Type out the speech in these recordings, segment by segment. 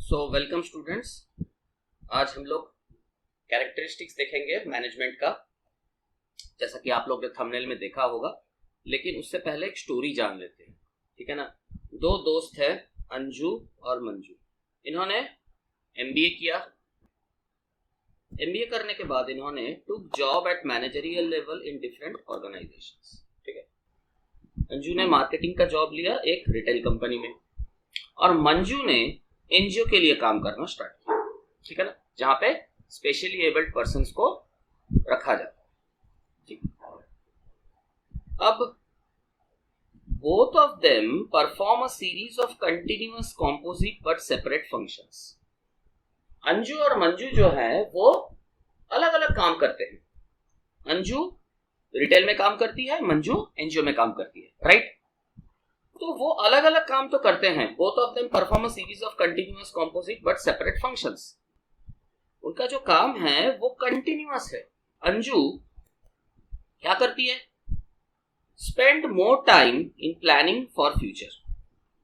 Welcome students. आज हम लोग कैरेक्टरिस्टिक्स देखेंगे मैनेजमेंट का, जैसा कि आप लोग ने थंबनेल में देखा होगा। लेकिन उससे पहले एक स्टोरी जान लेते हैं, ठीक है ना। दो दोस्त हैं, अंजू और मंजू। इन्होंने एमबीए किया। एमबीए करने के बाद इन्होंने took job at managerial level in different organisations, ठीक है। अंजू ने मार्केटिंग का जॉब लिया एक रिटेल कंपनी में, और मंजू ने एनजीओ के लिए काम करना स्टार्ट किया, ठीक है ना, जहां पे स्पेशली एबल्ड पर्संस को रखा जाता है, ठीक। अब both of them perform a series of continuous composite but separate functions. Anju और मंजू जो है वो अलग अलग काम करते हैं। अंजू रिटेल में काम करती है, मंजू एनजीओ में काम करती है, राइट। तो वो अलग अलग काम तो करते हैं। Both of them perform a series of continuous composite but separate functions. उनका जो काम है वो कंटिन्यूअस है। अंजू क्या करती है? Spend more time in planning for future.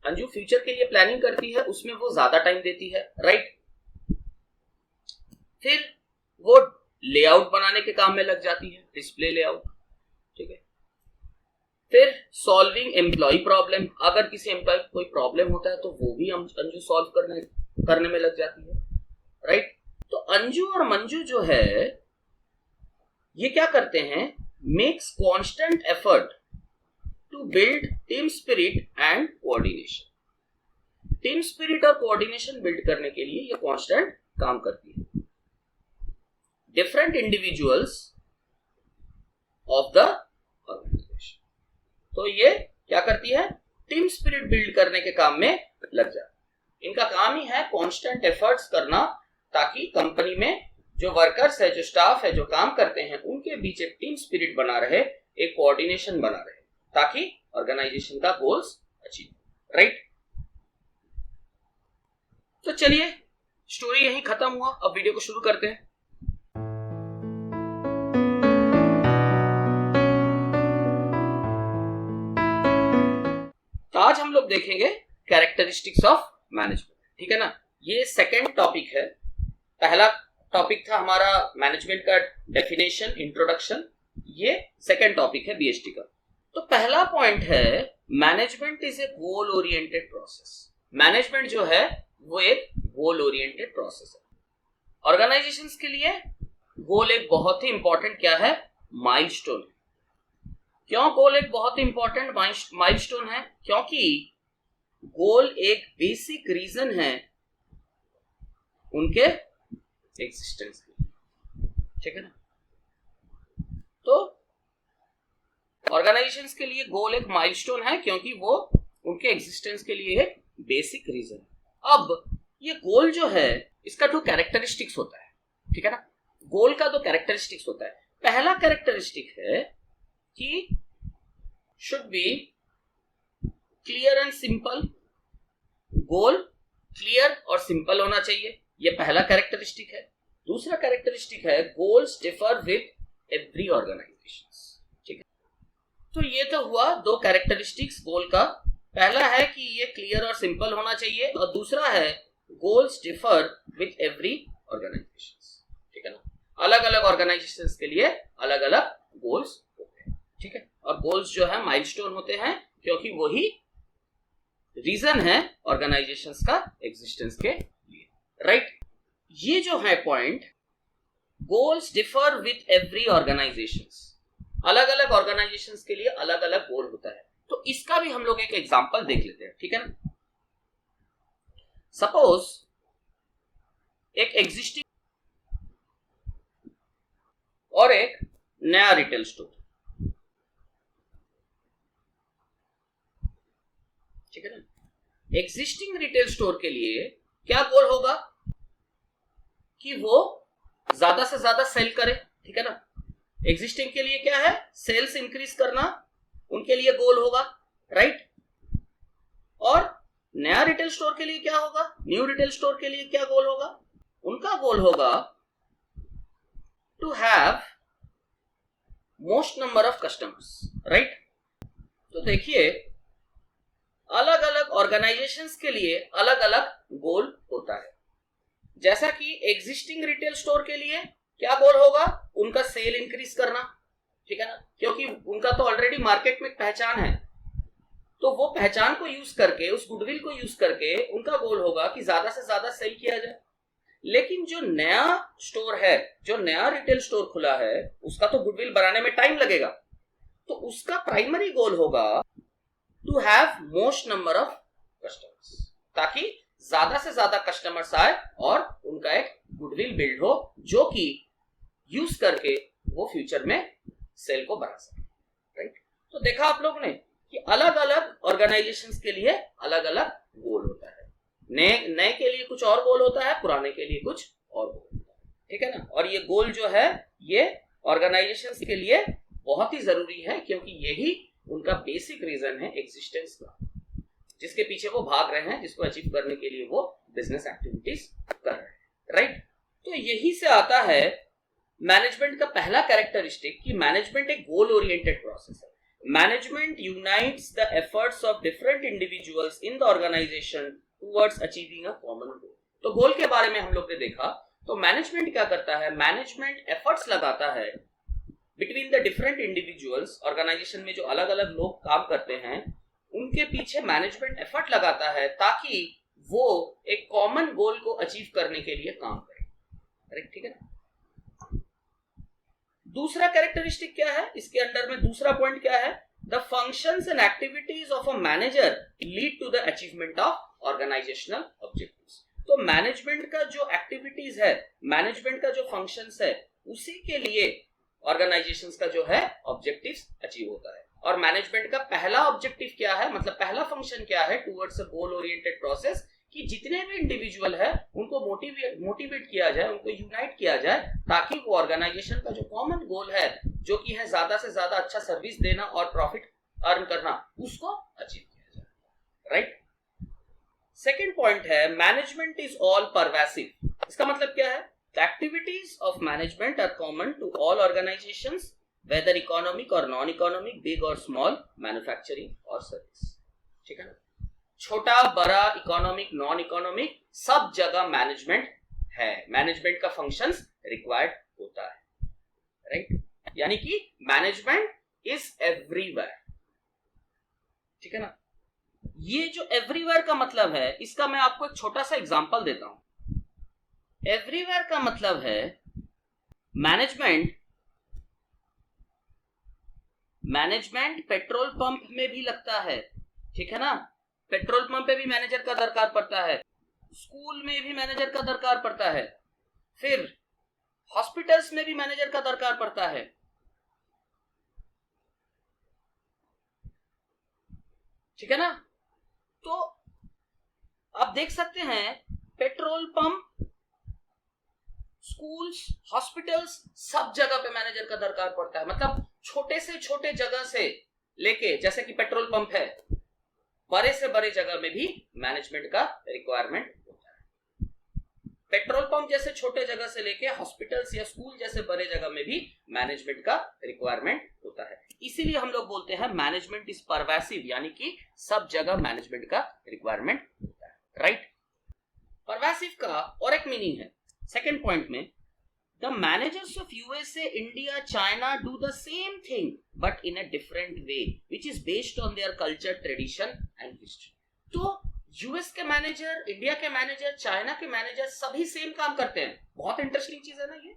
Anju future के लिए प्लानिंग करती है, उसमें वो ज्यादा टाइम देती है, राइट। फिर वो लेआउट बनाने के काम में लग जाती है, डिस्प्ले लेआउट, ठीक है। फिर सॉल्विंग एम्प्लॉय प्रॉब्लम, अगर किसी एम्प्लॉय को कोई प्रॉब्लम होता है तो वो भी अंजू सॉल्व करने में लग जाती है, राइट। तो अंजू और मंजू जो है ये क्या करते हैं? Makes constant effort to build team spirit and coordination. Team spirit और कोऑर्डिनेशन बिल्ड करने के लिए ये कांस्टेंट काम करती है। Different individuals of the organisation, तो ये क्या करती है? टीम स्पिरिट बिल्ड करने के काम में लग जाती है। इनका काम ही है कांस्टेंट एफर्ट्स करना, ताकि कंपनी में जो वर्कर्स है, जो स्टाफ है, जो काम करते हैं, उनके बीच एक टीम स्पिरिट बना रहे, एक कोऑर्डिनेशन बना रहे, ताकि ऑर्गेनाइजेशन का गोल्स अचीव, राइट। तो चलिए, स्टोरी यहीं खत्म हुआ, अब वीडियो को शुरू करते हैं। तो आज हम लोग देखेंगे कैरेक्टरिस्टिक्स ऑफ मैनेजमेंट, ठीक है ना। ये सेकंड टॉपिक है। पहला टॉपिक था हमारा मैनेजमेंट का डेफिनेशन, इंट्रोडक्शन। ये सेकंड टॉपिक है बीएसटी का। तो पहला पॉइंट है management is a goal oriented process. Management जो है वो एक गोल ओरिएंटेड प्रोसेस है। ऑर्गेनाइजेशंस के लिए गोल एक बहुत ही इंपॉर्टेंट क्या है? माइलस्टोन है। क्यों गोल एक बहुत इंपॉर्टेंट माइलस्टोन है? क्योंकि गोल एक बेसिक रीजन है उनके एग्जिस्टेंस के, ठीक है ना। तो ऑर्गेनाइजेशंस के लिए गोल एक माइलस्टोन है, क्योंकि वो उनके एग्जिस्टेंस के लिए एक बेसिक रीजन है। अब ये गोल जो है इसका दो कैरेक्टरिस्टिक्स होता है, ठीक है ना। गोल का दो कैरेक्टरिस्टिक्स होता है। पहला कैरेक्टरिस्टिक है कि should be clear and simple। Goal clear और सिंपल होना चाहिए, ये पहला कैरेक्टरिस्टिक है। दूसरा कैरेक्टरिस्टिक है goals differ with every organisation, ठीक है। तो ये तो हुआ दो कैरेक्टरिस्टिक्स गोल का। पहला है कि ये क्लियर और सिंपल होना चाहिए, और दूसरा है goals differ with every organisation, ठीक है ना। अलग अलग ऑर्गेनाइजेशंस के लिए अलग अलग गोल्स होते हैं, ठीक है। और गोल्स जो है माइलस्टोन होते हैं, क्योंकि वही रीजन है ऑर्गेनाइजेशंस का एग्जिस्टेंस के लिए, राइट। ये जो है point, goals differ with every organisations, अलग अलग ऑर्गेनाइजेशंस के लिए अलग अलग गोल होता है। तो इसका भी हम लोग एक एग्जांपल देख लेते हैं, ठीक है ना। सपोज एक एग्जिस्टिंग और एक नया रिटेल स्टोर, ठीक है ना। एग्जिस्टिंग रिटेल स्टोर के लिए क्या गोल होगा? कि वो ज्यादा से ज्यादा सेल करे, ठीक है ना। एग्जिस्टिंग के लिए क्या है? सेल्स इंक्रीज करना उनके लिए गोल होगा, राइट। और नया रिटेल स्टोर के लिए क्या होगा? न्यू रिटेल स्टोर के लिए क्या गोल होगा? उनका गोल होगा to have most number of customers, right. तो देखिए, अलग अलग ऑर्गेनाइजेशंस के लिए अलग अलग गोल होता है। जैसा कि एग्जिस्टिंग रिटेल स्टोर के लिए क्या गोल होगा, उनका सेल इंक्रीज करना, ठीक है ना, क्योंकि उनका तो ऑलरेडी मार्केट में पहचान है, तो वो पहचान को यूज करके, उस गुडविल को यूज करके उनका गोल होगा कि ज्यादा से ज्यादा सेल किया जाए। लेकिन जो नया स्टोर है, जो नया रिटेल स्टोर खुला है, उसका तो गुडविल बनाने में टाइम लगेगा, तो उसका प्राइमरी गोल होगा to have most number of customers, ताकि ज्यादा से ज्यादा कस्टमर्स आए और उनका एक गुडविल बिल्ड हो, जो कि यूज करके वो फ्यूचर में सेल को बढ़ा सके, राइट। तो देखा आप लोग ने कि अलग अलग ऑर्गेनाइजेशंस के लिए अलग अलग गोल होता है, नए के लिए कुछ और गोल होता है, पुराने के लिए कुछ और गोल होता है, ठीक है ना। और ये गोल जो है ये ऑर्गेनाइजेशंस के लिए बहुत ही जरूरी है, क्योंकि यही उनका बेसिक रीजन है एग्जिस्टेंस का, जिसके पीछे वो भाग रहे हैं, जिसको अचीव करने के लिए वो बिजनेस एक्टिविटीज कर रहे हैं, राइट। तो यही से आता है मैनेजमेंट का पहला कैरेक्टरिस्टिक कि मैनेजमेंट एक गोल ओरिएंटेड प्रोसेस है। Management unites the efforts of different individuals in the organisation towards achieving a common goal. तो गोल के बारे में हम लोग ने देखा, तो मैनेजमेंट क्या करता है, मैनेजमेंट एफर्ट्स लगाता है between the different individuals, organisation में जो अलग अलग लोग काम करते हैं उनके पीछे मैनेजमेंट एफर्ट लगाता है ताकि वो एक कॉमन गोल को अचीव करने के लिए काम करे, करेक्ट, ठीक है ना। दूसरा कैरेक्टरिस्टिक क्या है इसके अंडर में, दूसरा पॉइंट क्या है, the functions and activities of a manager lead to the achievement of organisational objectives. तो मैनेजमेंट का जो एक्टिविटीज है, मैनेजमेंट का जो फंक्शंस है, उसी के लिए ऑर्गेनाइजेशंस का जो है ऑब्जेक्टिव्स अचीव होता है। और मैनेजमेंट का पहला ऑब्जेक्टिव क्या है, मतलब पहला फंक्शन क्या है towards a goal oriented process, कि जितने भी इंडिविजुअल है उनको मोटिवेट किया जाए, उनको यूनाइट किया जाए, ताकि वो ऑर्गेनाइजेशन का जो कॉमन गोल है, जो कि है ज्यादा से ज्यादा अच्छा सर्विस देना और प्रॉफिट अर्न करना, उसको अचीव किया जाए, राइट। सेकेंड पॉइंट है मैनेजमेंट इज ऑल परवेसिव। इसका मतलब क्या है, the activities of management are common to all organisations, whether economic or non-economic, big or small, manufacturing or service, ठीक है ना। छोटा बड़ा, इकोनॉमिक नॉन इकोनॉमिक, सब जगह मैनेजमेंट है, मैनेजमेंट का फंक्शंस रिक्वायर्ड होता है, राइट। यानी कि मैनेजमेंट इज एवरीवेयर, ठीक है ना। ये जो एवरीवेयर का मतलब है, इसका मैं आपको एक छोटा सा एग्जांपल देता हूं। एवरीवेयर का मतलब है मैनेजमेंट पेट्रोल पंप में भी लगता है, ठीक है ना, पेट्रोल पंप पे भी मैनेजर का दरकार पड़ता है, स्कूल में भी मैनेजर का दरकार पड़ता है, फिर हॉस्पिटल्स में भी मैनेजर का दरकार पड़ता है, ठीक है ना। तो आप देख सकते हैं पेट्रोल पंप, स्कूल्स, हॉस्पिटल्स, सब जगह पे मैनेजर का दरकार पड़ता है। मतलब छोटे से छोटे जगह से लेके, जैसे कि पेट्रोल पंप है, बड़े से बड़े जगह में भी मैनेजमेंट का रिक्वायरमेंट होता है। पेट्रोल पंप जैसे छोटे जगह से लेके हॉस्पिटल्स या स्कूल जैसे बड़े जगह में भी मैनेजमेंट का रिक्वायरमेंट होता है। इसीलिए हम लोग बोलते हैं मैनेजमेंट इज परवेसिव, यानी कि सब जगह मैनेजमेंट का रिक्वायरमेंट होता है, राइट। परवेसिव का और एक मीनिंग है सेकेंड पॉइंट में, the managers of USA, India, China do the same thing but in a different way which is based on their culture, tradition and history. तो US के manager, India के manager, China के manager सभी same काम करते हैं। बहुत interesting चीज है ना ये,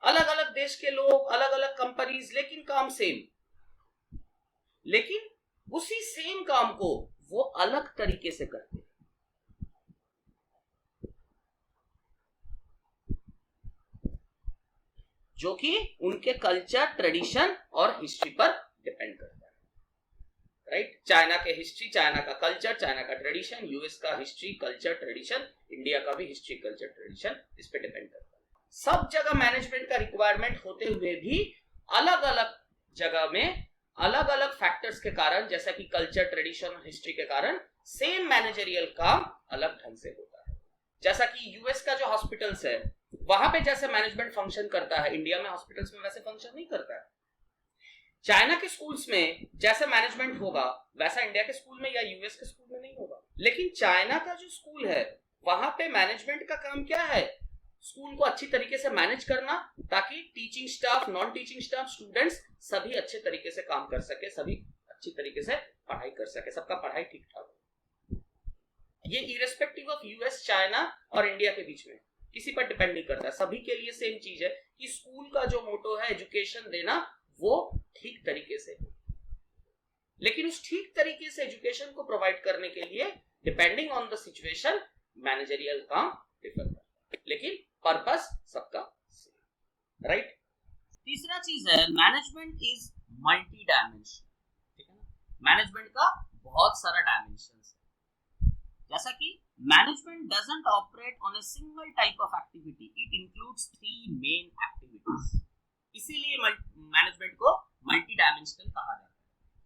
अलग अलग देश के लोग, अलग अलग कंपनीज, लेकिन काम सेम, लेकिन उसी सेम काम को वो अलग तरीके से करते हैं, जो कि उनके कल्चर, ट्रेडिशन और हिस्ट्री पर डिपेंड करता है, राइट। चाइना के हिस्ट्री, चाइना का कल्चर, चाइना का ट्रेडिशन, यूएस का हिस्ट्री, कल्चर, ट्रेडिशन, इंडिया का भी हिस्ट्री, कल्चर, ट्रेडिशन, इस पे डिपेंड करता है। सब जगह मैनेजमेंट का रिक्वायरमेंट होते हुए भी अलग अलग जगह में अलग अलग फैक्टर्स के कारण, जैसा कि कल्चर, ट्रेडिशन और हिस्ट्री के कारण, सेम मैनेजरियल काम अलग ढंग से होता है। जैसा कि यूएस का जो हॉस्पिटल्स है, वहां पे जैसे मैनेजमेंट फंक्शन करता है, इंडिया में हॉस्पिटल्स में वैसे फंक्शन नहीं करता है। चाइना के स्कूल्स में जैसे मैनेजमेंट होगा वैसा इंडिया के स्कूल में या यूएस के स्कूल में नहीं होगा। लेकिन चाइना का जो स्कूल है वहां पे मैनेजमेंट का काम क्या है? स्कूल को अच्छी तरीके से मैनेज करना, ताकि teaching staff, non teaching staff, students सभी अच्छे तरीके से काम कर सके, सभी अच्छी तरीके से पढ़ाई कर सके, सबका पढ़ाई ठीक ठाक हो। ये इरेस्पेक्टिव ऑफ यूएस, चाइना और इंडिया के बीच में किसी पर डिपेंड नहीं करता, सभी के लिए सेम चीज है कि स्कूल का जो मोटो है एजुकेशन देना, वो ठीक तरीके से हो। लेकिन उस ठीक तरीके से एजुकेशन को प्रोवाइड करने के लिए depending on the situation managerial काम डिफर करता है, लेकिन पर्पस सबका सेम, राइट। तीसरा चीज है मैनेजमेंट इज मल्टी डायमेंशन, ठीक है ना। मैनेजमेंट का बहुत सारा डायमेंशंस है, जैसा कि management doesn't operate on a single type of activity, it includes 3 main activities. इसीलिए मैनेजमेंट को मल्टी डायमेंशनल कहा जाता है,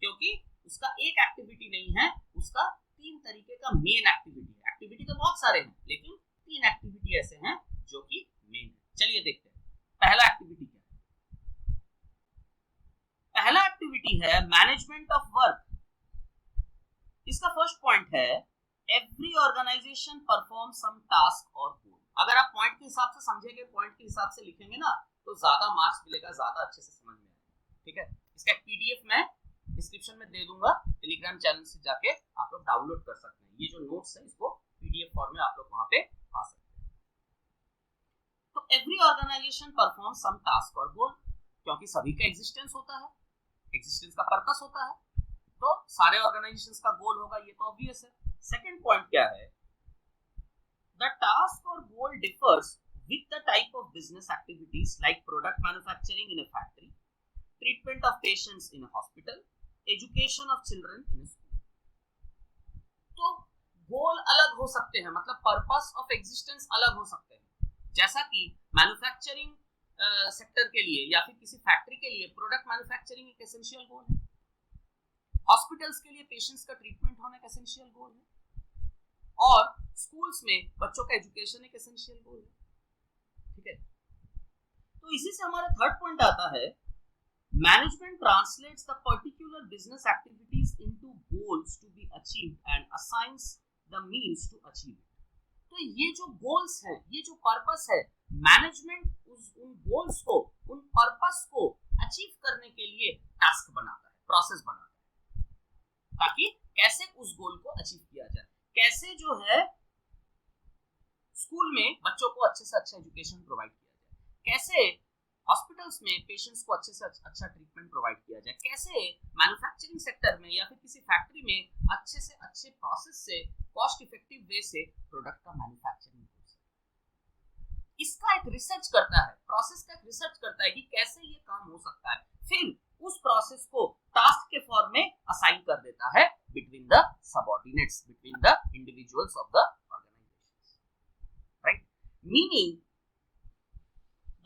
क्योंकि उसका एक एक्टिविटी नहीं है, उसका 3 तरीके का मेन एक्टिविटी है। एक्टिविटी तो बहुत सारे हैं, लेकिन 3 एक्टिविटी ऐसे हैं जो कि मेन है। चलिए देखते हैं पहला एक्टिविटी क्या है। पहला एक्टिविटी है मैनेजमेंट ऑफ वर्क। इसका फर्स्ट पॉइंट है every organisation perform some task और गोल। अगर आप पॉइंट के हिसाब से समझेंगे, पॉइंट के हिसाब से लिखेंगे ना, तो ज्यादा मार्क्स मिलेगा, ज्यादा अच्छे से समझ में आएगा, ठीक है। इसका एक पीडीएफ मैं डिस्क्रिप्शन में दे दूंगा, टेलीग्राम चैनल से जाके आप लोग डाउनलोड कर सकते हैं। ये जो नोट्स है इसको पीडीएफ फॉर्म में आप लोग वहां पे पा सकते हैं। तो every organisation perform some task और गोल, क्योंकि सभी का एग्जिस्टेंस होता है, एग्जिस्टेंस का पर्पस होता है, तो सारे ऑर्गेनाइजेशंस का गोल होगा, ये तो ऑब्वियस है। सेकंड पॉइंट क्या है, द टास्क और गोल differs with the type of business activities like product manufacturing in a factory, treatment of patients in a hospital, education of children in a school. तो गोल अलग हो सकते हैं, मतलब पर्पस ऑफ एग्जिस्टेंस अलग हो सकते हैं। जैसा कि मैन्युफैक्चरिंग सेक्टर के लिए या फिर किसी फैक्ट्री के लिए प्रोडक्ट मैन्युफैक्चरिंग एक एसेंशियल गोल है, हॉस्पिटल्स के लिए पेशेंट्स का ट्रीटमेंट होना एक एसेंशियल गोल है, और स्कूल्स में बच्चों का एजुकेशन एक एसेंशियल गोल है, ठीक है। तो इसी से हमारा थर्ड पॉइंट आता है management translates the particular business activities into goals to be achieved and assigns the means to achieve it. तो ये जो गोल्स हैं, ये जो पर्पस है, मैनेजमेंट उन गोल्स को, उन पर्पस को अचीव करने के लिए टास्क बनाता है, प्रोसेस बनाता है, ताकि कैसे उस गोल को अचीव किया जाए, कैसे जो है स्कूल में बच्चों को अच्छे से अच्छा एजुकेशन प्रोवाइड किया जाए, कैसे हॉस्पिटल्स में पेशेंट्स को अच्छे से अच्छा ट्रीटमेंट प्रोवाइड किया जाए, कैसे मैन्युफैक्चरिंग सेक्टर में या फिर किसी फैक्ट्री में अच्छे से अच्छे प्रोसेस से, कॉस्ट इफेक्टिव वे से प्रोडक्ट का मैन्युफैक्चरिंग हो सके। इसका एक रिसर्च करता है, प्रोसेस का एक रिसर्च करता है कि कैसे ये काम हो सकता है, फिर उस प्रोसेस को टास्क के फॉर्म में असाइन कर देता है between the subordinates, between the individuals of the meaning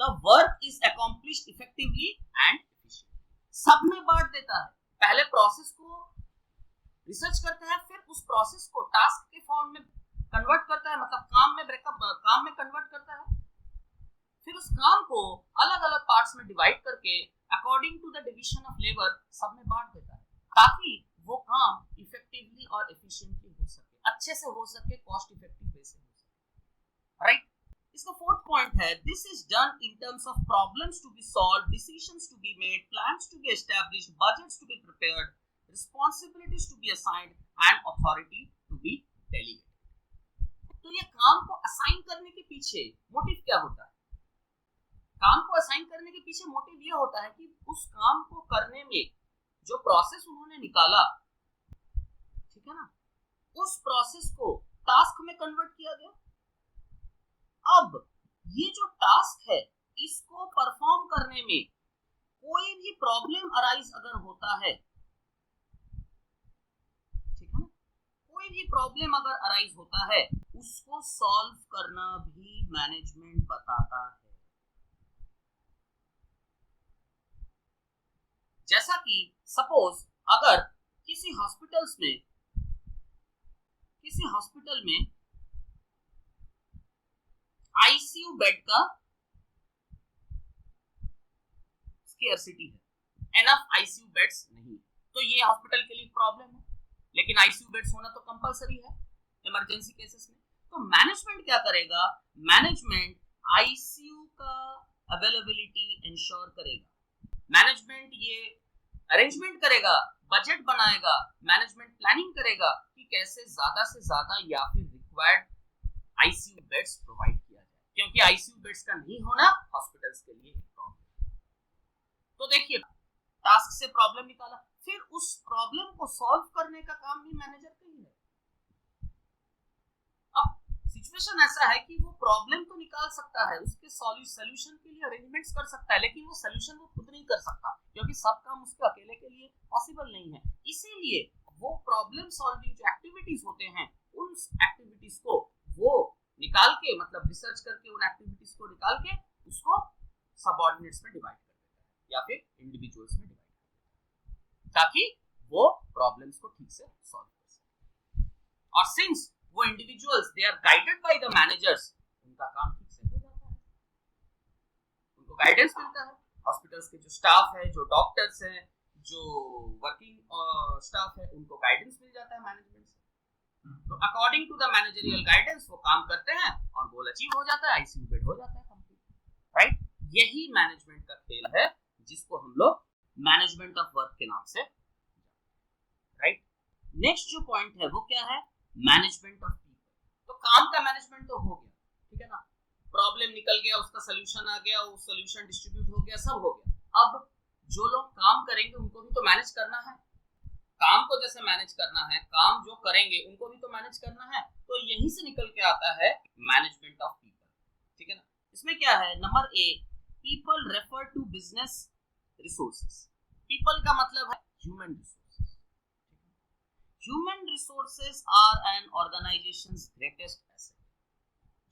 the work is accomplished effectively and efficiently। सब में बांट देता है, पहले प्रोसेस को रिसर्च करता है, फिर उस प्रोसेस को टास्क के फॉर्म में कन्वर्ट करता है, मतलब काम में कन्वर्ट करता है, फिर उस काम को अलग अलग पार्ट्स में डिवाइड करके according to the division of labour सब में बांट देता है, ताकि वो काम इफेक्टिवली और एफिशिएंटली हो सके, अच्छे से हो सके, कॉस्ट इफेक्टिव वे से हो सके, राइट। इसका फोर्थ पॉइंट है this is done in terms of problems to be solved, decisions to be made, plans to be established, budgets to be prepared, responsibilities to be assigned and authority to be delegated. तो ये काम को assign करने के पीछे motive क्या होता है? काम को असाइन करने के पीछे मोटिव ये होता है कि उस काम को करने में जो प्रोसेस उन्होंने निकाला, ठीक है ना, उस प्रोसेस को टास्क में कन्वर्ट किया गया। अब ये जो टास्क है, इसको परफॉर्म करने में कोई भी प्रॉब्लम अराइज अगर होता है, ठीक है ना, कोई भी प्रॉब्लम अगर अराइज होता है, उसको सॉल्व करना भी मैनेजमेंट बताता है। जैसा कि सपोज अगर किसी हॉस्पिटल में आईसीयू बेड का स्केर्सिटी है, एनफ आईसीयू बेड्स नहीं, तो ये हॉस्पिटल के लिए प्रॉब्लम है, लेकिन आईसीयू बेड्स होना तो कंपलसरी है इमरजेंसी केसेस में। तो मैनेजमेंट क्या करेगा, मैनेजमेंट आईसीयू का अवेलेबिलिटी इंश्योर करेगा, मैनेजमेंट ये अरेंजमेंट करेगा, बजट बनाएगा, मैनेजमेंट प्लानिंग करेगा कि कैसे ज्यादा से ज्यादा या फिर रिक्वायर्ड आईसीयू बेड्स प्रोवाइड किया जाए, क्योंकि आईसीयू बेड्स का नहीं होना हॉस्पिटल्स के लिए एक प्रॉब्लम। तो देखिए, टास्क से प्रॉब्लम निकाला, फिर उस प्रॉब्लम को सॉल्व करने का काम भी मैनेजर का ही है। अब सिचुएशन ऐसा है कि वो प्रॉब्लम तो निकाल सकता है, उसके सॉल्यूशन के लिए अरेंजमेंट्स कर सकता है, लेकिन वो सॉल्यूशन वो खुद नहीं कर सकता, क्योंकि सब काम उसके अकेले के लिए पॉसिबल नहीं है। इसीलिए वो प्रॉब्लम सॉल्विंग जो एक्टिविटीज होते हैं, उन एक्टिविटीज को वो निकाल के, मतलब रिसर्च करके उन एक्टिविटीज को निकाल के उसको सबऑर्डिनेट्स में डिवाइड कर देता है या फिर इंडिविजुअल्स में डिवाइड कर देता है, ताकि वो प्रॉब्लम्स को ठीक से सॉल्व कर सके। और सिंस वो individuals they are guided by the managers, उनका काम ठीक से हो जाता है, उनको गाइडेंस मिलता है। हॉस्पिटल्स के जो स्टाफ है, जो डॉक्टर्स हैं, जो वर्किंग स्टाफ है, उनको गाइडेंस मिल जाता है मैनेजमेंट से। तो according to the managerial guidance वो काम करते हैं और गोल अचीव हो जाता है, आईसीयू बेड हो जाता है कंप्लीट, राइट। यही मैनेजमेंट का खेल है, जिसको हम लोग मैनेजमेंट ऑफ वर्क के नाम से, राइट। नेक्स्ट जो पॉइंट है वो क्या है, मैनेजमेंट ऑफ पीपल। तो काम का मैनेजमेंट तो हो गया, ठीक है ना, प्रॉब्लम निकल गया, उसका सॉल्यूशन आ गया, वो सॉल्यूशन डिस्ट्रीब्यूट हो गया, सब हो गया। अब जो लोग काम करेंगे उनको भी तो मैनेज करना है, काम को जैसे मैनेज करना है, काम जो करेंगे उनको भी तो मैनेज करना है। तो यहीं से निकल के आता है मैनेजमेंट ऑफ पीपल, ठीक है ना। इसमें क्या है, number A, people refer to business resources. People का मतलब है human resources. Human resources are an organisation's greatest asset.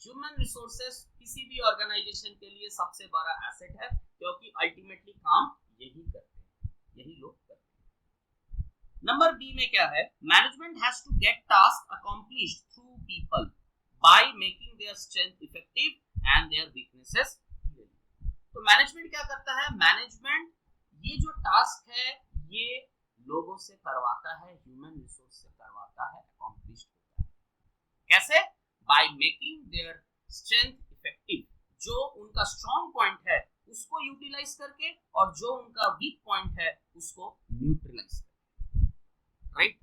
Human resources किसी भी ऑर्गेनाइजेशन के लिए सबसे बड़ा एसेट है, क्योंकि अल्टीमेटली काम यही करते हैं, यही लोग करते हैं। नंबर बी में क्या है, management has to get task accomplished through people by making their strength effective and their weaknesses irrelevant. तो मैनेजमेंट क्या करता है, मैनेजमेंट ये जो टास्क है ये लोगों से करवाता है, ह्यूमन रिसोर्स से करवाता है, अकॉम्प्लिश्ड होता है। कैसे, bye making their strength effective, जो उनका स्ट्रॉन्ग पॉइंट है उसको यूटिलाइज करके, और जो उनका वीक पॉइंट है उसको न्यूट्रलाइज करके, राइट।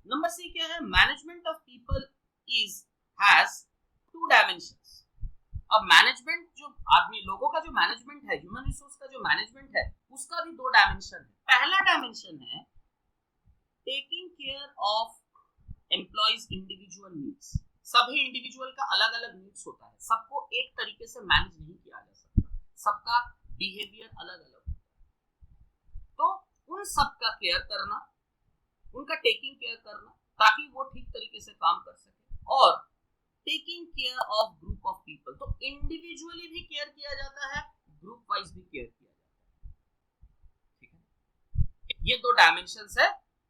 नंबर सी क्या है, management of people is has to dimensions. अब मैनेजमेंट जो आदमी लोगों का जो मैनेजमेंट है, ह्यूमन रिसोर्स का जो मैनेजमेंट है, उसका भी दो डायमेंशन है। पहला डायमेंशन है taking care of employees individual needs. सभी इंडिविजुअल का अलग अलग नीड्स होता है, सबको एक तरीके से मैनेज नहीं किया जा सकता, सबका बिहेवियर अलग अलग होता है। तो उन सबका केयर करना, उनका टेकिंग केयर करना, ताकि वो ठीक तरीके से काम कर सके। और taking care of group of people, तो इंडिविजुअली भी केयर किया जाता है, ग्रुप वाइज भी केयर किया जाता है, ठीक है। ये दो डायमेंशंस है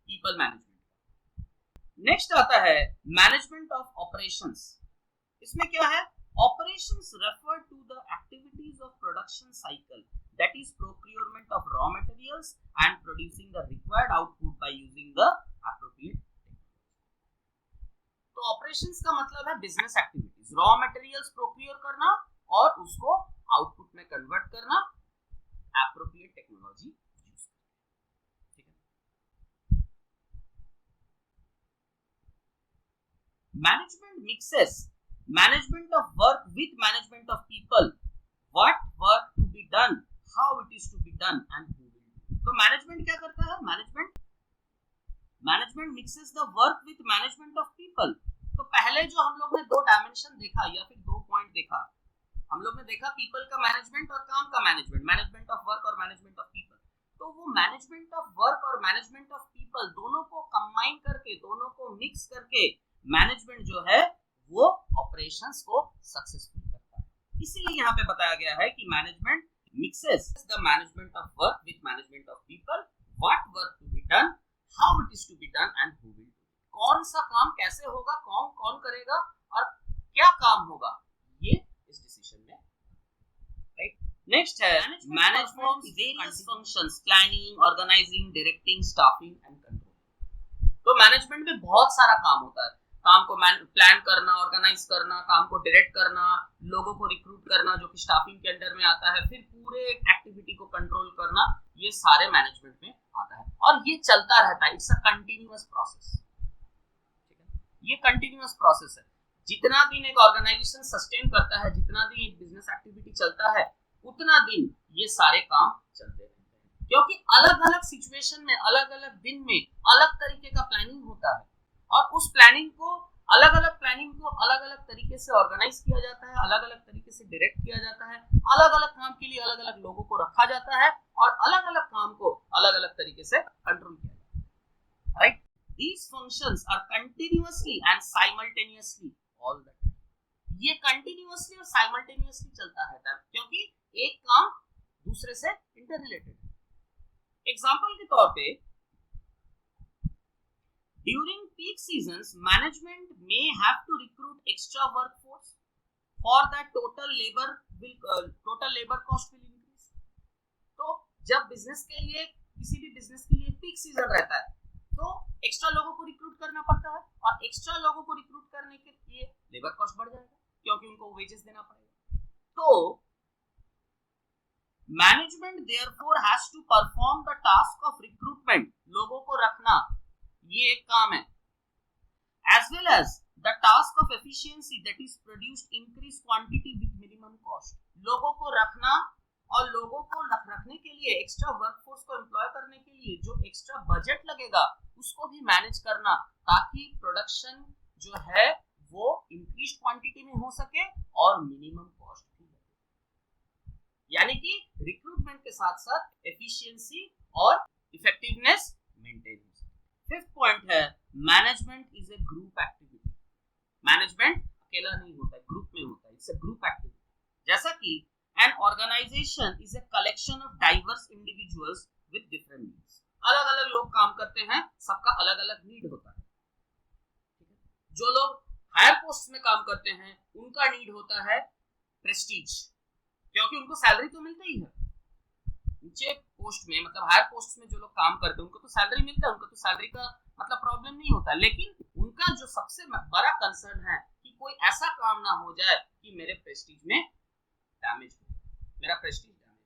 पीपल मैनेजमेंट का। नेक्स्ट आता है मैनेजमेंट ऑफ ऑपरेशंस। इसमें क्या है, operations refer to the activities of production cycle, that is procurement of raw materials and producing the required output by using the appropriate technology। तो operations का मतलब है business activities, raw materials procure करना और उसको आउटपुट में convert करना, appropriate technology use करके, ठीक है। Management mixes management of work with management of people, what work to be done, how it is to be done and who will do। तो management क्या करता है, management mixes the work with management of people. तो पहले जो हम लोग ने दो डायमेंशन देखा या फिर दो पॉइंट देखा, हम लोग ने देखा पीपल का मैनेजमेंट और काम का मैनेजमेंट, मैनेजमेंट ऑफ वर्क और मैनेजमेंट ऑफ पीपल। तो वो मैनेजमेंट ऑफ वर्क और मैनेजमेंट ऑफ पीपल दोनों को कंबाइन करके, दोनों को मिक्स करके मैनेजमेंट जो है वो ऑपरेशंस को सक्सेसफुल करता है। इसीलिए यहाँ पे बताया गया है कि management mixes the management of work with management of people, what work to be done, how it is to be done and who will do it। कौन सा काम कैसे होगा, कौन कौन करेगा और क्या काम होगा, ये इस डिसीजन में, राइट। नेक्स्ट है management various functions, planning, organising, directing, staffing and control. तो मैनेजमेंट में बहुत सारा काम होता है। काम को प्लान करना, ऑर्गेनाइज करना, काम को डायरेक्ट करना, लोगों को रिक्रूट करना जो कि स्टाफिंग के अंडर में आता है, फिर पूरे एक्टिविटी को कंट्रोल करना, ये सारे मैनेजमेंट में आता है और ये चलता रहता है। इट्स अ कंटिन्यूअस प्रोसेस, ठीक है, ये कंटिन्यूअस प्रोसेस है। जितना दिन एक ऑर्गेनाइजेशन सस्टेन करता है, जितना दिन एक बिजनेस एक्टिविटी चलता है, उतना दिन ये सारे काम चलते रहते हैं, क्योंकि अलग अलग सिचुएशन में, अलग अलग दिन में अलग तरीके का प्लानिंग होता है और उस प्लानिंग को अलग अलग तरीके से ऑर्गेनाइज किया जाता है, अलग अलग तरीके से डायरेक्ट किया जाता है, अलग अलग काम के लिए अलग अलग लोगों को रखा जाता है और अलग अलग काम को अलग अलग तरीके से कंट्रोल किया जाता है, right. These functions are continuously and simultaneously all the time. ये कंटिन्यूअसली और साइमल्टेनियसली चलता रहता है क्योंकि एक काम दूसरे से इंटररिलेटेड है। एग्जांपल के तौर पे, during peak seasons management may have to recruit extra workforce for that total labor cost will increase। तो जब बिजनेस के लिए, किसी भी बिजनेस के लिए पीक सीजन रहता है तो एक्स्ट्रा लोगों को रिक्रूट करना पड़ता है और एक्स्ट्रा लोगों को रिक्रूट करने के लिए लेबर कॉस्ट बढ़ जाएगा क्योंकि उनको वेजेस देना पड़ेगा। तो management therefore has to perform the task of recruitment, लोगों को रखना ये एक काम है, as well as the task of efficiency that is produced increased quantity with minimum cost। लोगों को रखना और लोगों को रखने के लिए, एक्स्ट्रा वर्कफोर्स को एम्प्लॉय करने के लिए जो एक्स्ट्रा बजट लगेगा उसको भी मैनेज करना ताकि प्रोडक्शन जो है वो इंक्रीज क्वांटिटी में हो सके और मिनिमम कॉस्ट भी लगे, यानी कि रिक्रूटमेंट के साथ साथ एफिशिएंसी और इफेक्टिवनेस मेंटेन हो सके। फिफ्थ पॉइंट है management is a group activity. Management अकेला नहीं होता है, ग्रुप में होता है, इट्स अ ग्रुप एक्टिविटी। जैसा कि an organization is a collection of diverse individuals with different needs। अलग अलग लोग काम करते हैं, सबका अलग अलग नीड होता है, ठीक है। जो लोग हायर पोस्ट में काम करते हैं उनका नीड होता है प्रेस्टीज, क्योंकि उनको सैलरी तो मिलता ही है। नीचे पोस्ट में, मतलब हायर पोस्ट में जो लोग काम करते हैं उनको तो सैलरी मिलता है, उनको तो सैलरी का मतलब प्रॉब्लम नहीं होता, लेकिन उनका जो सबसे बड़ा कंसर्न है कि कोई ऐसा काम ना हो जाए कि मेरे प्रेस्टीज में डैमेज हो, मेरा प्रेस्टीज डैमेज,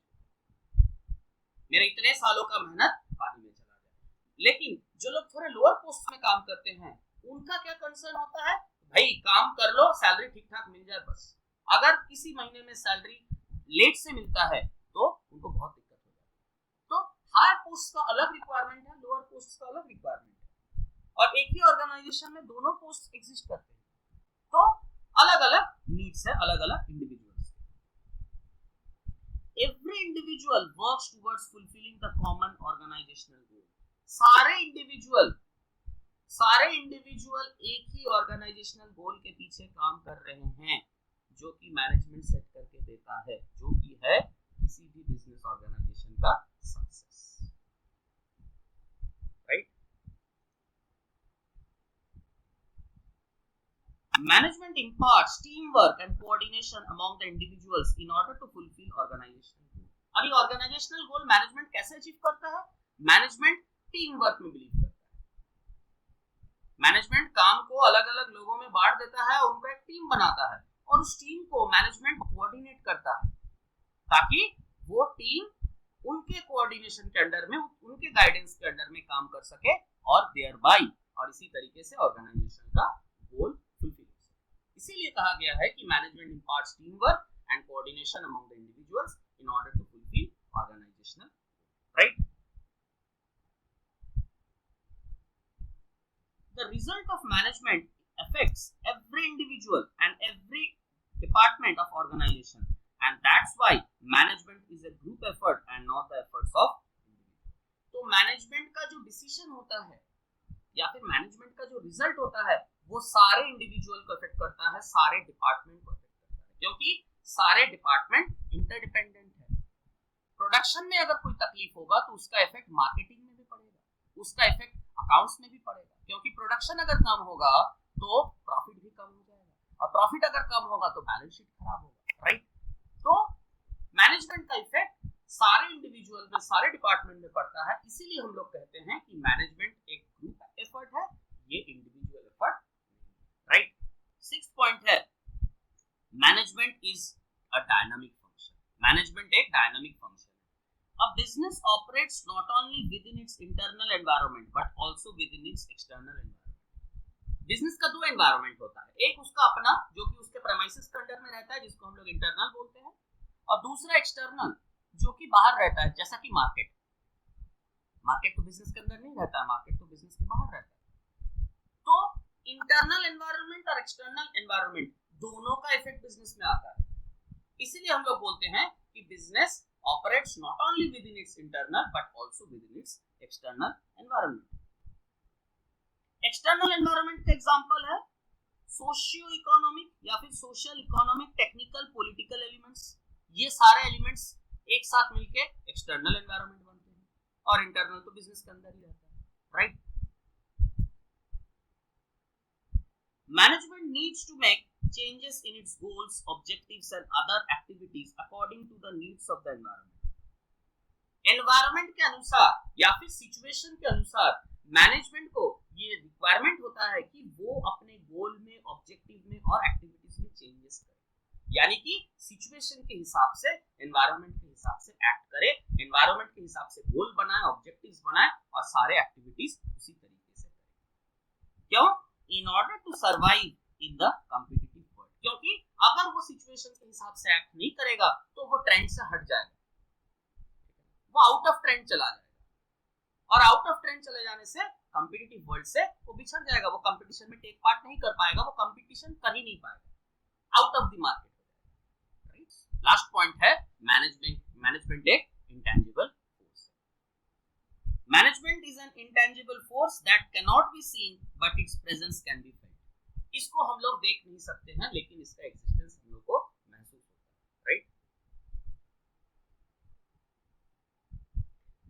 मेरे इतने सालों का मेहनत पानी में चला जाए। लेकिन जो लोग थोड़े लोअर पोस्ट में काम करते हैं उनका क्या कंसर्न होता है, भाई काम कर लो, सैलरी ठीक ठाक मिल जाए बस। अगर किसी महीने में सैलरी लेट से मिलता है तो उनको बहुत दिक्कत हो जाती है। तो हायर पोस्ट का अलग रिक्वायरमेंट है, लोअर पोस्ट का अलग रिक्वायरमेंट है, और एक ही ऑर्गेनाइजेशन में दोनों पोस्ट एग्जिस्ट करते हैं, तो अलग अलग नीड्स है, अलग अलग individuals. Every individual works towards fulfilling the common organizational goal। सारे इंडिविजुअल एक ही ऑर्गेनाइजेशनल गोल के पीछे काम कर रहे हैं जो कि मैनेजमेंट सेट करके देता है, जो कि है किसी भी बिजनेस ऑर्गेनाइजेशन का success, right. Management imparts teamwork and coordination among the individuals in order to fulfill organizational goal। और ये organizational goal मैनेजमेंट कैसे अचीव करता है? मैनेजमेंट टीम वर्क में बिलीव करता है। मैनेजमेंट काम को अलग अलग लोगों में बांट देता है, उनको एक टीम बनाता है और उस टीम को मैनेजमेंट कोऑर्डिनेट करता है ताकि वो टीम उनके कोऑर्डिनेशन के अंडर में, उनके गाइडेंस के अंडर में काम कर सके और देयर बाय, और इसी तरीके से ऑर्गेनाइजेशन का गोल फुलफिल। इसीलिए कहा गया है कि management imparts team work and coordination among the individuals in order to fulfil organisational, right. The result of management affects every individual and every department of organization, and that's why management is a group effort and not the efforts of individual। तो management का जो decision होता है या फिर management का जो result होता है वो सारे इंडिविजुअल को अफेक्ट करता है, सारे डिपार्टमेंट को अफेक्ट करता है, क्योंकि सारे डिपार्टमेंट इंटरडिपेंडेंट है। प्रोडक्शन में अगर कोई तकलीफ होगा तो उसका इफेक्ट मार्केटिंग में भी पड़ेगा, उसका इफेक्ट अकाउंट्स में भी पड़ेगा, क्योंकि प्रोडक्शन अगर कम होगा तो प्रॉफिट भी कम हो जाएगा, और प्रॉफिट अगर कम होगा तो बैलेंस शीट खराब होगा, राइट। तो मैनेजमेंट का इफेक्ट सारे इंडिविजुअल में, सारे डिपार्टमेंट में पड़ता है। इसीलिए हम लोग कहते हैं कि मैनेजमेंट एक ग्रुप एफर्ट है, ये इंडिविजुअल एफर्ट। पॉइंट है management is a dynamic function. Management एक डायनामिक फंक्शन है। A business operates not only with in its internal environment but also with in its external environment. Business का दो environment होता है, एक उसका अपना जो कि उसके प्रेमाइसेस के अंडर में रहता है जिसको हम लोग इंटरनल बोलते हैं, और दूसरा एक्सटर्नल जो कि बाहर रहता है जैसा कि मार्केट। मार्केट तो बिजनेस के अंदर नहीं रहता है, मार्केट तो बिजनेस के बाहर रहता है। तो इंटरनल एनवायरनमेंट और एक्सटर्नल एनवायरनमेंट दोनों का इफेक्ट बिजनेस में आता है। इसीलिए हम लोग बोलते हैं कि business operates not only with in its internal but also with in its external environment. External environment का एग्जांपल है सोशियो इकोनॉमिक या फिर social economic technical political elements. ये सारे एलिमेंट्स एक साथ मिलके एक्सटर्नल एनवायरनमेंट बनते हैं, और इंटरनल तो बिजनेस के अंदर ही रहता है, right. Management needs to make changes in its goals, objectives and other activities according to the needs of the environment। Environment के अनुसार या फिर सिचुएशन के अनुसार मैनेजमेंट को ये रिक्वायरमेंट होता है कि वो अपने गोल में, ऑब्जेक्टिव में और एक्टिविटीज में चेंजेस करे, यानी कि सिचुएशन के हिसाब से, एनवायरनमेंट के हिसाब से एक्ट करे, एनवायरनमेंट के हिसाब से गोल बनाए, ऑब्जेक्टिव्स बनाए और सारे एक्टिविटीज उसी तरीके से करे। क्यों? In order to survive in the competitive world. क्योंकि अगर वो सिचुएशन के हिसाब से एक्ट नहीं करेगा तो वो ट्रेंड से हट जाएगा, वो आउट ऑफ ट्रेंड चला जाएगा, और आउट ऑफ ट्रेंड चले जाने से कॉम्पिटिटिव वर्ल्ड से वो बिछड़ जाएगा, वो कंपटीशन में टेक पार्ट नहीं कर पाएगा, वो कंपटीशन कर ही नहीं पाएगा, आउट ऑफ द मार्केट हो जाएगा, राइट। लास्ट पॉइंट है मैनेजमेंट एक intangible force. Management is an intangible force that can not be seen but it's presence can be felt. इसको हम लोग देख नहीं सकते हैं लेकिन इसका एग्जिस्टेंस हम लोग को महसूस होता है, right.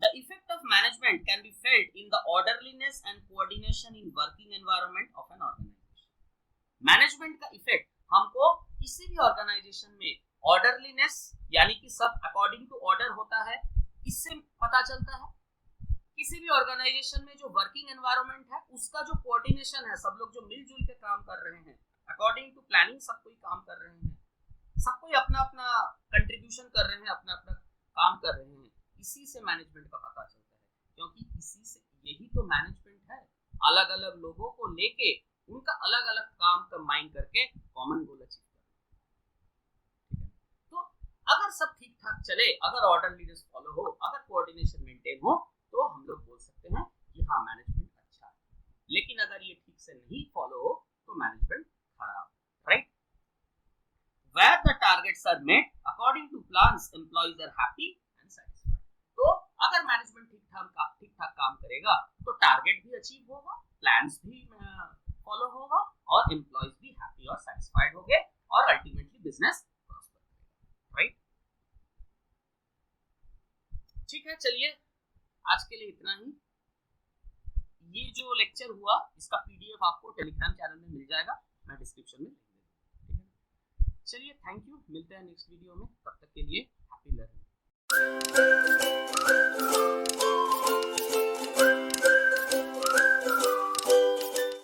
The effect of management can be felt in the orderliness and coordination in working environment of an organization। Management का इफेक्ट हमको किसी भी ऑर्गेनाइजेशन में ऑर्डरलीनेस यानी कि सब अकॉर्डिंग टू ऑर्डर होता है, इससे पता चलता है। किसी भी ऑर्गेनाइजेशन में जो वर्किंग एनवायरनमेंट है उसका जो कोऑर्डिनेशन है, सब लोग जो मिलजुल के काम कर रहे हैं, अकॉर्डिंग टू प्लानिंग सब कोई काम कर रहे हैं, सब कोई अपना अपना कंट्रीब्यूशन कर रहे हैं, अपना अपना काम कर रहे हैं, इसी से मैनेजमेंट का पता चलता है। क्योंकि इसी से, यही तो मैनेजमेंट है, अलग अलग लोगों को लेके उनका अलग अलग काम कंबाइन करके कॉमन गोल अचीव करना, ठीक है। तो अगर सब ठीक ठाक चले, अगर ऑर्डरलीनेस फॉलो हो, अगर कोऑर्डिनेशन मेंटेन हो, तो हम लोग बोल सकते हैं कि हाँ मैनेजमेंट अच्छा है। लेकिन अगर ये ठीक से नहीं फॉलो हो तो मैनेजमेंट खराब, right. Where the targets are met according to plans, employees are happy and satisfied। तो अगर मैनेजमेंट ठीक ठाक काम करेगा तो टारगेट भी अचीव होगा, प्लान्स भी फॉलो होगा और एम्प्लॉइज भी हैप्पी और सेटिस्फाइड होंगे और अल्टीमेटली बिजनेस प्रॉस्पर करेगा, राइट। ठीक है, चलिए आज के लिए इतना ही। ये जो लेक्चर हुआ इसका पीडीएफ आपको टेलीग्राम चैनल में मिल जाएगा, मैं डिस्क्रिप्शन में लिख दूंगा, ठीक है। चलिए थैंक यू, मिलते हैं नेक्स्ट वीडियो में, तब तक के लिए हैप्पी लर्निंग।